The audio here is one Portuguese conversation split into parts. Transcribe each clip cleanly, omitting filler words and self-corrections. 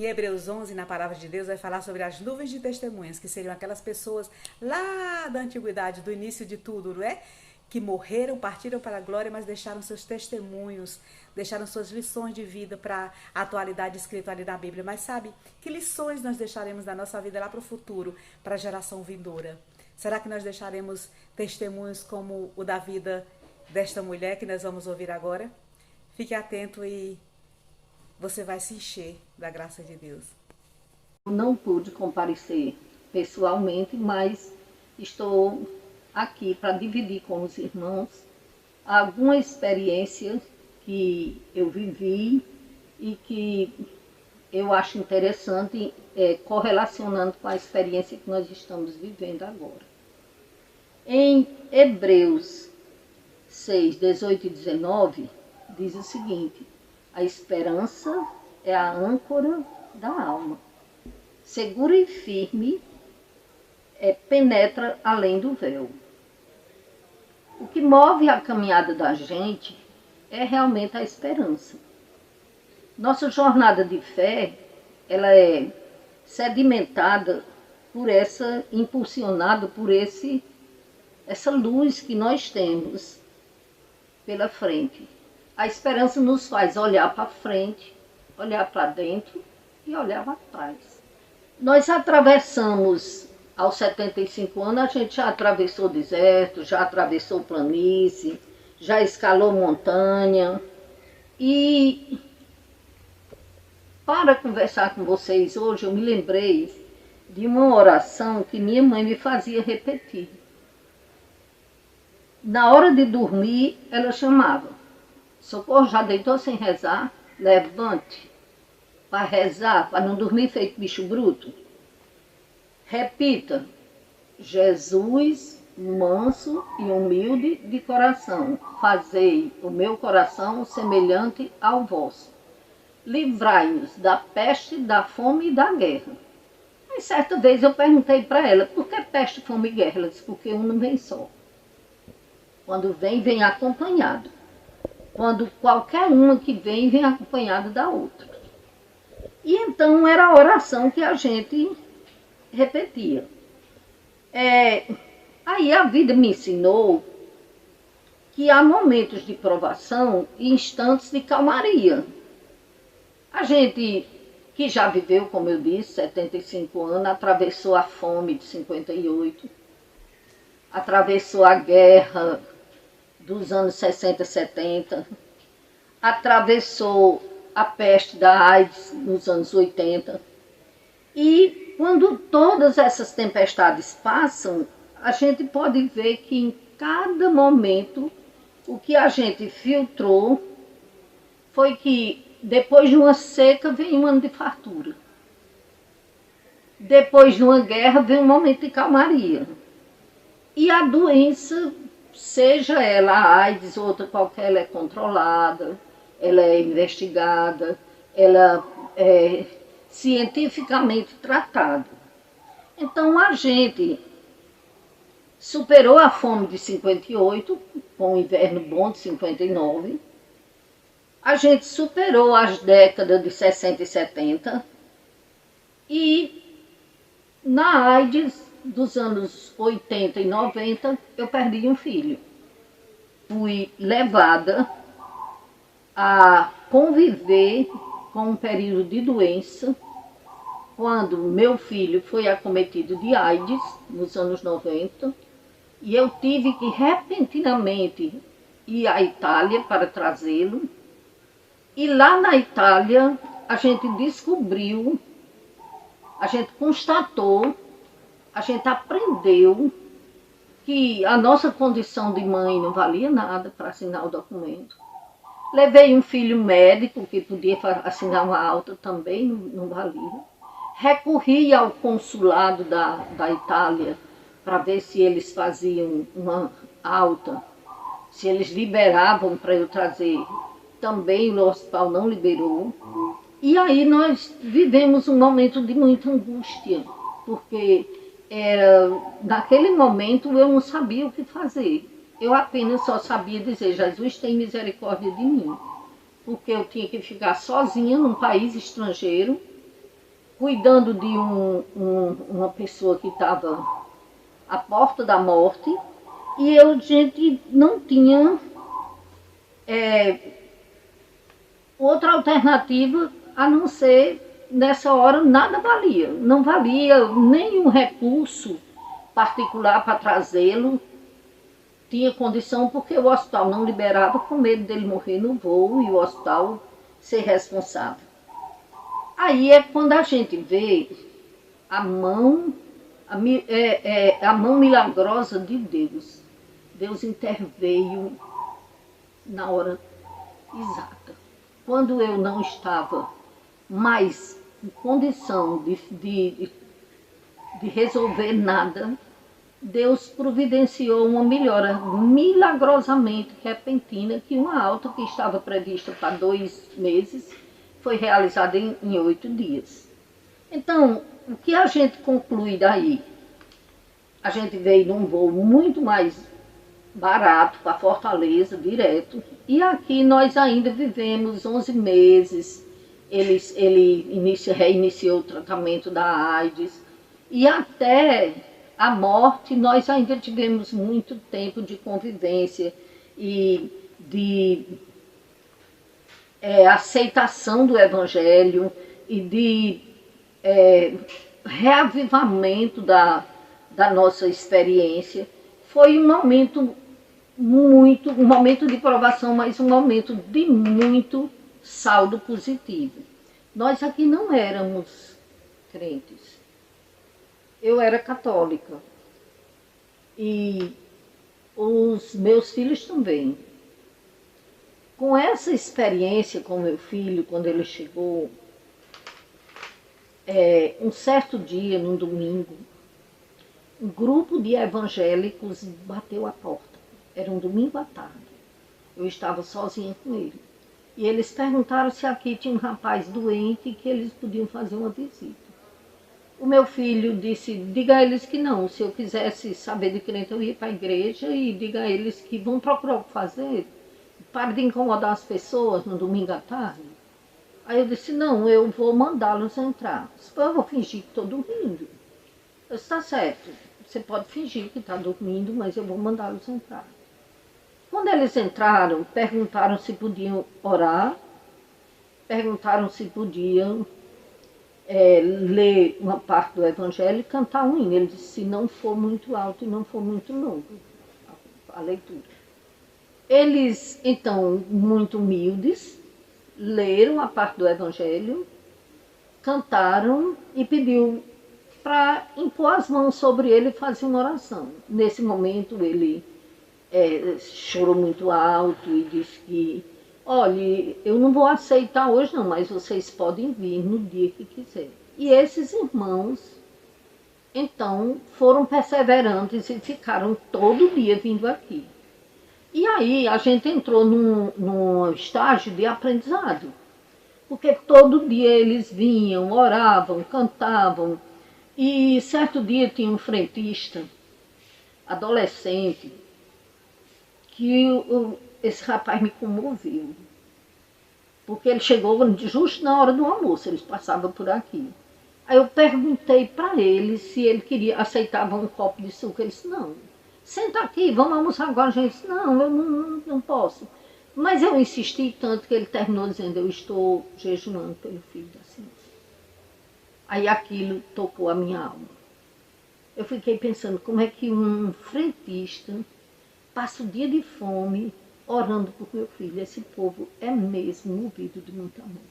Em Hebreus 11, na palavra de Deus, vai falar sobre as nuvens de testemunhas, que seriam aquelas pessoas lá da antiguidade, do início de tudo, não é? Que morreram, partiram para a glória, mas deixaram seus testemunhos, deixaram suas lições de vida para a atualidade escrita ali na Bíblia. Mas sabe, que lições nós deixaremos da nossa vida lá para o futuro, para a geração vindoura? Será que nós deixaremos testemunhos como o da vida desta mulher que nós vamos ouvir agora? Fique atento e você vai se encher da graça de Deus. Não pude comparecer pessoalmente, mas estou aqui para dividir com os irmãos alguma experiência que eu vivi e que eu acho interessante, correlacionando com a experiência que nós estamos vivendo agora. Em Hebreus 6, 18 e 19, diz o seguinte: a esperança é a âncora da alma. Segura e firme, penetra além do véu. O que move a caminhada da gente é realmente a esperança. Nossa jornada de fé, ela é sedimentada impulsionada por essa luz que nós temos pela frente. A esperança nos faz olhar para frente, olhar para dentro e olhar para trás. Nós atravessamos, aos 75 anos, a gente já atravessou deserto, já atravessou planície, já escalou montanha. E para conversar com vocês hoje, eu me lembrei de uma oração que minha mãe me fazia repetir. Na hora de dormir, ela chamava: Socorro, já deitou sem rezar? Levante para rezar, para não dormir feito bicho bruto. Repita: Jesus, manso e humilde de coração, fazei o meu coração semelhante ao vosso. Livrai-nos da peste, da fome e da guerra. Aí certa vez eu perguntei para ela: por que peste, fome e guerra? Ela disse: porque um não vem só. Quando vem, vem acompanhado. Quando qualquer uma que vem, vem acompanhada da outra. E então era a oração que a gente repetia. Aí a vida me ensinou que há momentos de provação e instantes de calmaria. A gente que já viveu, como eu disse, 75 anos, atravessou a fome de 58, atravessou a guerra dos anos 60, 70, atravessou a peste da AIDS nos anos 80. E quando todas essas tempestades passam, a gente pode ver que em cada momento o que a gente filtrou foi que depois de uma seca vem um ano de fartura. Depois de uma guerra vem um momento de calmaria. E a doença, seja ela a AIDS ou outra qualquer, ela é controlada, ela é investigada, ela é cientificamente tratada. Então a gente superou a fome de 58, com o inverno bom de 59. A gente superou as décadas de 60 e 70. E na AIDS dos anos 80 e 90, eu perdi um filho. Fui levada a conviver com um período de doença, quando meu filho foi acometido de AIDS nos anos 90, e eu tive que repentinamente ir à Itália para trazê-lo. E lá na Itália a gente descobriu, a gente constatou, a gente aprendeu que a nossa condição de mãe não valia nada para assinar o documento. Levei um filho médico que podia assinar uma alta, também não valia. Recorri ao consulado da Itália para ver se eles faziam uma alta, se eles liberavam para eu trazer. Também o hospital não liberou. E aí nós vivemos um momento de muita angústia, porque naquele momento eu não sabia o que fazer. Eu apenas só sabia dizer: Jesus, tem misericórdia de mim. Porque eu tinha que ficar sozinha num país estrangeiro, cuidando de uma pessoa que estava à porta da morte, e eu, gente, não tinha outra alternativa a não ser, nessa hora, nada valia. Não valia nenhum recurso particular para trazê-lo. Tinha condição porque o hospital não liberava, com medo dele morrer no voo e o hospital ser responsável. Aí é quando a gente vê a mão, a mão milagrosa de Deus. Deus interveio na hora exata. Quando eu não estava mais em condição de resolver nada, Deus providenciou uma melhora milagrosamente repentina, que uma alta que estava prevista para 2 meses foi realizada em 8 dias. Então, o que a gente conclui daí? A gente veio num voo muito mais barato para Fortaleza, direto, e aqui nós ainda vivemos 11 meses. Ele reiniciou o tratamento da AIDS, e até a morte nós ainda tivemos muito tempo de convivência e de aceitação do Evangelho e de reavivamento da nossa experiência. Foi um momento um momento de provação, mas um momento de muito saldo positivo. Nós aqui não éramos crentes. Eu era católica e os meus filhos também. Com essa experiência com meu filho, quando ele chegou, um certo dia, num domingo, um grupo de evangélicos bateu a porta. Era um domingo à tarde. Eu estava sozinha com ele. E eles perguntaram se aqui tinha um rapaz doente e que eles podiam fazer uma visita. O meu filho disse, diga a eles que não, se eu quisesse saber de crente eu ia para a igreja, e diga a eles que vão procurar o que fazer, para de incomodar as pessoas no domingo à tarde. Aí eu disse, não, eu vou mandá-los entrar. Eu vou fingir que estou dormindo. Eu disse, está certo, você pode fingir que está dormindo, mas eu vou mandá-los entrar. Quando eles entraram, perguntaram se podiam orar, perguntaram se podiam ler uma parte do Evangelho e cantar um hino. Ele disse, se não for muito alto e não for muito longo, a leitura. Eles, então, muito humildes, leram a parte do Evangelho, cantaram e pediu para impor as mãos sobre ele e fazer uma oração. Nesse momento ele chorou muito alto e disse que, olha, eu não vou aceitar hoje não, mas vocês podem vir no dia que quiser. E esses irmãos, então, foram perseverantes e ficaram todo dia vindo aqui. E aí a gente entrou num estágio de aprendizado, porque todo dia eles vinham, oravam, cantavam, e certo dia tinha um frentista, adolescente, que esse rapaz me comoveu, porque ele chegou justo na hora do almoço, eles passavam por aqui. Aí eu perguntei para ele se ele aceitava um copo de suco. Ele disse, não, senta aqui, vamos almoçar agora. A gente disse, não, eu não posso. Mas eu insisti tanto que ele terminou dizendo, eu estou jejuando pelo filho da senhora. Aí aquilo tocou a minha alma. Eu fiquei pensando, como é que um frentista passa o dia de fome orando por meu filho? Esse povo é mesmo movido de muito amor,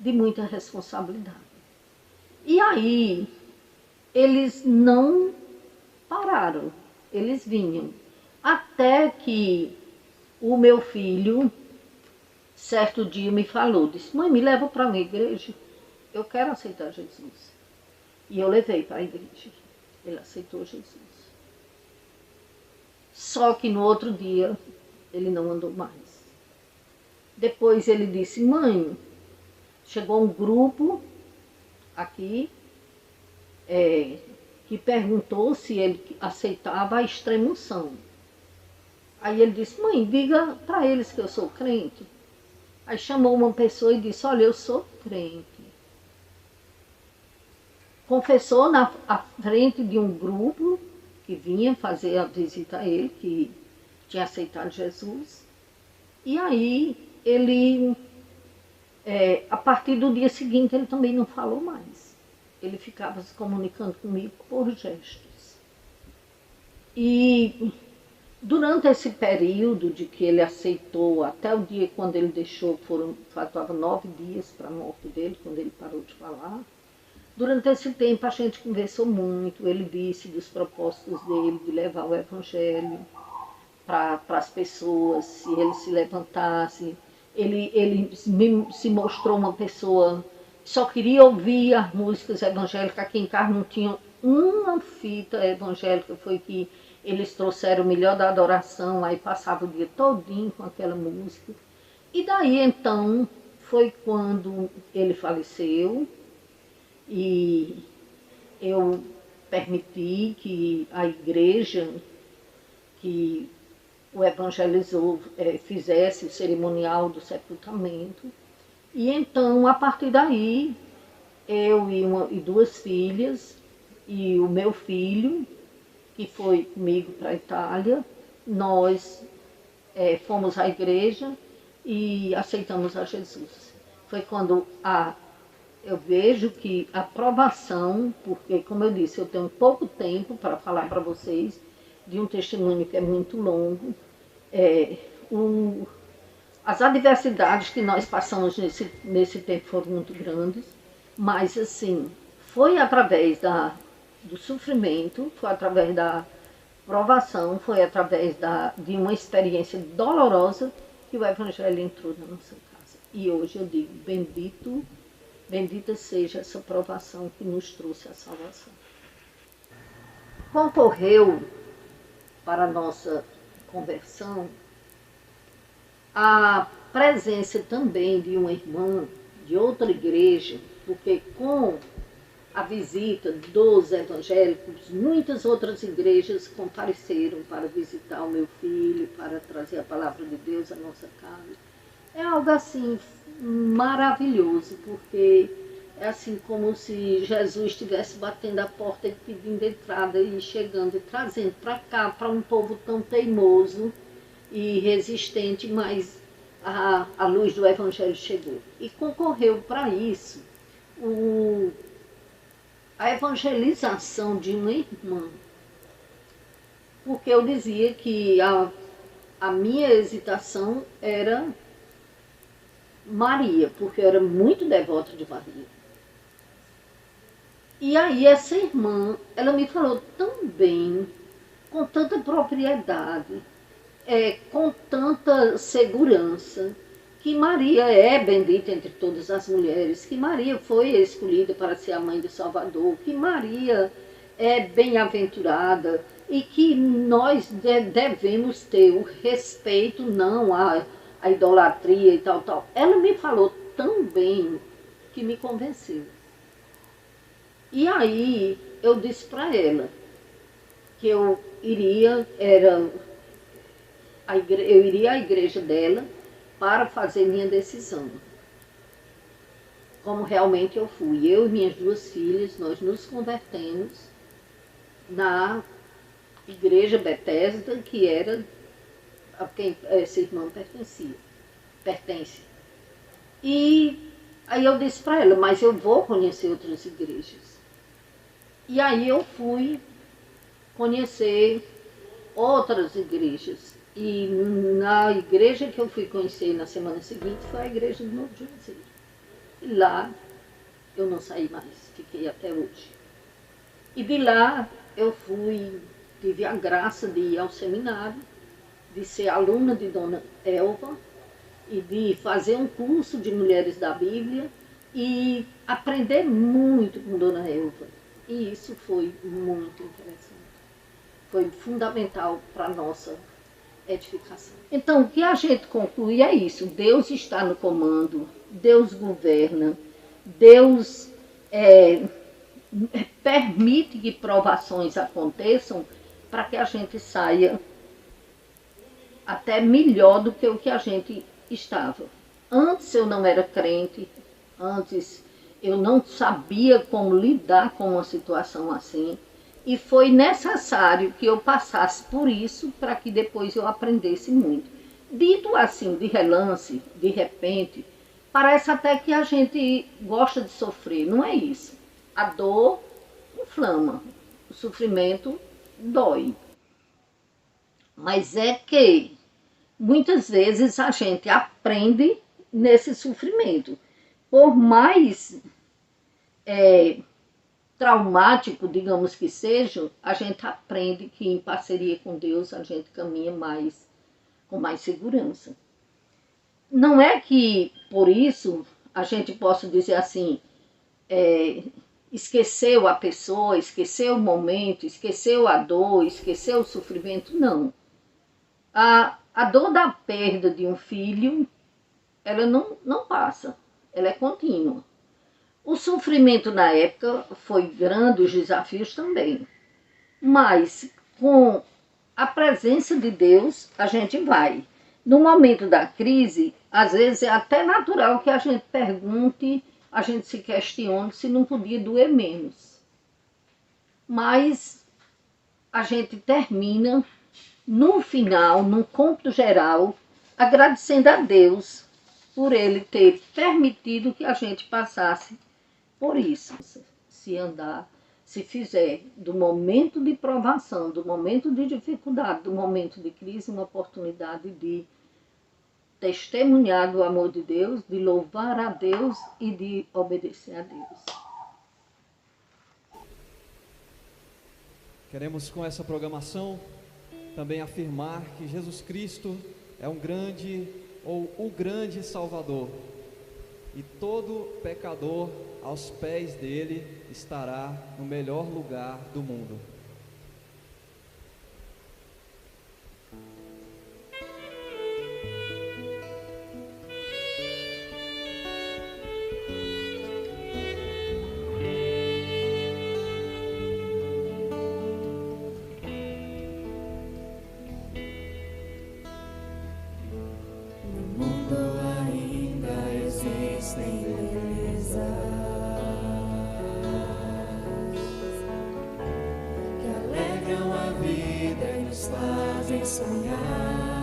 de muita responsabilidade. E aí, eles não pararam, eles vinham. Até que o meu filho, certo dia, me falou, disse, mãe, me leva para uma igreja, eu quero aceitar Jesus. E eu levei para a igreja, ele aceitou Jesus. Só que no outro dia, ele não andou mais. Depois ele disse, mãe, chegou um grupo aqui, que perguntou se ele aceitava a extrema-unção. Aí ele disse, mãe, diga para eles que eu sou crente. Aí chamou uma pessoa e disse, olha, eu sou crente. confessou à frente de um grupo que vinha fazer a visita a ele, que tinha aceitado Jesus. E aí ele, a partir do dia seguinte, ele também não falou mais. Ele ficava se comunicando comigo por gestos. E durante esse período de que ele aceitou, até o dia quando ele deixou, faltavam 9 dias para a morte dele, quando ele parou de falar. Durante esse tempo a gente conversou muito, ele disse dos propósitos dele de levar o evangelho para as pessoas, se ele se levantasse. Ele se mostrou uma pessoa que só queria ouvir as músicas evangélicas. Aqui em casa não tinha uma fita evangélica, foi que eles trouxeram o melhor da adoração, aí passava o dia todinho com aquela música. E daí então foi quando ele faleceu e eu permiti que a igreja que o evangelizou fizesse o cerimonial do sepultamento. E então, a partir daí, eu e 2 filhas e o meu filho, que foi comigo para a Itália, nós fomos à igreja e aceitamos a Jesus. Foi quando eu vejo que a provação, porque, como eu disse, eu tenho pouco tempo para falar para vocês de um testemunho que é muito longo, as adversidades que nós passamos nesse tempo foram muito grandes, mas assim, foi através do sofrimento, foi através da provação, foi através de uma experiência dolorosa que o Evangelho entrou na nossa casa. E hoje eu digo, bendita seja essa provação que nos trouxe a salvação. Concorreu para a nossa conversão a presença também de uma irmã de outra igreja, porque com a visita dos evangélicos, muitas outras igrejas compareceram para visitar o meu filho, para trazer a palavra de Deus à nossa casa. É algo assim maravilhoso, porque é assim como se Jesus estivesse batendo a porta e pedindo entrada e chegando e trazendo para cá, para um povo tão teimoso e resistente, mas a luz do Evangelho chegou. E concorreu para isso a evangelização de uma irmã. Porque eu dizia que a minha hesitação era Maria, porque eu era muito devota de Maria. E aí essa irmã, ela me falou tão bem, com tanta propriedade, com tanta segurança, que Maria é bendita entre todas as mulheres, que Maria foi escolhida para ser a mãe do Salvador, que Maria é bem-aventurada e que nós devemos ter o respeito, não a idolatria e tal, tal. Ela me falou tão bem que me convenceu. E aí eu disse para ela que eu iria à igreja dela para fazer minha decisão. Como realmente eu fui. Eu e minhas 2 filhas, nós nos convertemos na igreja Betesda, que era a quem essa irmã pertence. E aí eu disse para ela, mas eu vou conhecer outras igrejas. E aí eu fui conhecer outras igrejas. E na igreja que eu fui conhecer na semana seguinte foi a igreja do Novo Juazeiro. E lá eu não saí mais, fiquei até hoje. E de lá eu tive a graça de ir ao seminário, de ser aluna de Dona Elva e de fazer um curso de Mulheres da Bíblia e aprender muito com Dona Elva. E isso foi muito interessante. Foi fundamental para a nossa edificação. Então, o que a gente conclui é isso. Deus está no comando, Deus governa, Deus permite que provações aconteçam para que a gente saia até melhor do que o que a gente estava. Antes eu não era crente, antes eu não sabia como lidar com uma situação assim, e foi necessário que eu passasse por isso para que depois eu aprendesse muito. Dito assim, de relance, de repente, parece até que a gente gosta de sofrer, não é isso. A dor inflama, o sofrimento dói. Mas é que muitas vezes a gente aprende nesse sofrimento. Por mais traumático, digamos que seja, a gente aprende que em parceria com Deus a gente caminha com mais segurança. Não é que por isso a gente possa dizer assim, esqueceu a pessoa, esqueceu o momento, esqueceu a dor, esqueceu o sofrimento, não. A dor da perda de um filho, ela não passa, ela é contínua. O sofrimento na época foi grande, os desafios também. Mas com a presença de Deus, a gente vai. No momento da crise, às vezes é até natural que a gente pergunte, a gente se questione se não podia doer menos. Mas a gente termina, no final, no cômputo geral, agradecendo a Deus por Ele ter permitido que a gente passasse por isso. Se fizer do momento de provação, do momento de dificuldade, do momento de crise, uma oportunidade de testemunhar do amor de Deus, de louvar a Deus e de obedecer a Deus. Queremos com essa programação também afirmar que Jesus Cristo é um grande ou o grande Salvador, e todo pecador aos pés dele estará no melhor lugar do mundo. Fazem sonhar.